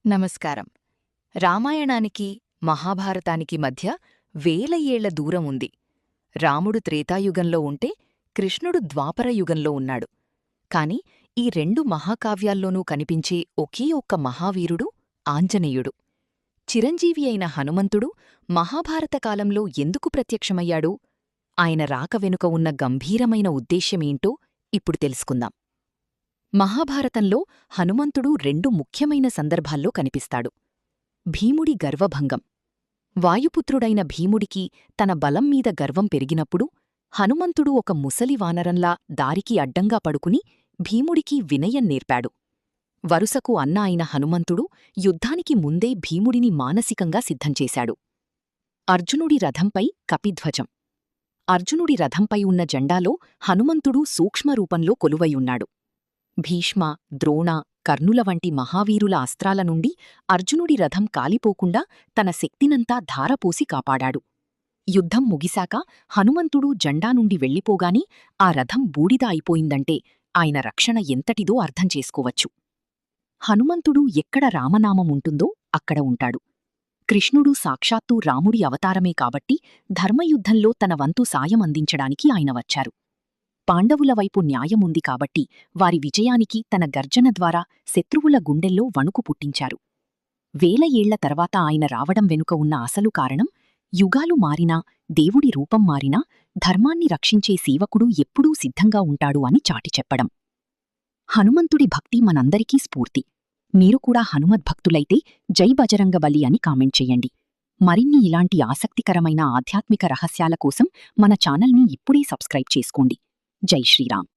నమస్కారం. రామాయణానికి, మహాభారతానికి మధ్య వేల ఏళ్ల దూరం ఉంది. రాముడు త్రేతాయుగంలో ఉంటే, కృష్ణుడు ద్వాపరయుగంలో ఉన్నాడు. కాని ఈ రెండు మహాకావ్యాల్లోనూ కనిపించే ఒకే ఒక్క మహావీరుడు ఆంజనేయుడు. చిరంజీవి అయిన హనుమంతుడు మహాభారత కాలంలో ఎందుకు ప్రత్యక్షమయ్యాడు? ఆయన రాక వెనుక ఉన్న గంభీరమైన ఉద్దేశ్యమేంటో ఇప్పుడు తెలుసుకుందాం. మహాభారతంలో హనుమంతుడు రెండు ముఖ్యమైన సందర్భాల్లో కనిపిస్తాడు. భీముడి గర్వభంగం. వాయుపుత్రుడైన భీముడికి తన బలం మీద గర్వం పెరిగినప్పుడు హనుమంతుడు ఒక ముసలి వానరంలా దారికి అడ్డంగా పడుకుని భీముడికి వినయం నేర్పాడు. వరుసకు అన్న అయిన హనుమంతుడు యుద్ధానికి ముందే భీముడిని మానసికంగా సిద్ధంచేశాడు. అర్జునుడి రథంపై కపిధ్వజం. అర్జునుడి రథంపై ఉన్న జెండాలో హనుమంతుడు సూక్ష్మరూపంలో కొలువైయున్నాడు. భీష్మ, ద్రోణ, కర్ణుల వంటి మహావీరుల అస్త్రాల నుండి అర్జునుడి రథం కాలిపోకుండా తన శక్తినంతా ధారపోసి కాపాడాడు. యుద్ధం ముగిశాక హనుమంతుడు జెండా నుండి వెళ్ళిపోగాని ఆ రథం బూడిద అయిపోయిందంటే ఆయన రక్షణ ఎంతటిదో అర్థం చేసుకోవచ్చు. హనుమంతుడు ఎక్కడ రామనామముంటుందో అక్కడ ఉంటాడు. కృష్ణుడు సాక్షాత్తూ రాముడి అవతారమే కాబట్టి ధర్మయుద్ధంలో తన వంతు సాయం అందించడానికి ఆయన వచ్చారు. పాండవుల వైపు న్యాయముంది కాబట్టి వారి విజయానికి తన గర్జన ద్వారా శత్రువుల గుండెల్లో వణుకు పుట్టించారు. వేల ఏళ్ల తర్వాత ఆయన రావడం వెనుక ఉన్న అసలు కారణం, యుగాలు మారినా, దేవుడి రూపం మారినా, ధర్మాన్ని రక్షించే సేవకుడు ఎప్పుడూ సిద్ధంగా ఉంటాడు అని చాటి చెప్పడం. హనుమంతుడి భక్తి మనందరికీ స్ఫూర్తి. మీరు కూడా హనుమద్భక్తులైతే జై బజరంగబలి అని కామెంట్ చెయ్యండి. మరిన్ని ఇలాంటి ఆసక్తికరమైన ఆధ్యాత్మిక రహస్యాల కోసం మన ఛానల్ని ఇప్పుడే సబ్స్క్రైబ్ చేసుకోండి. జై శ్రీరామ్.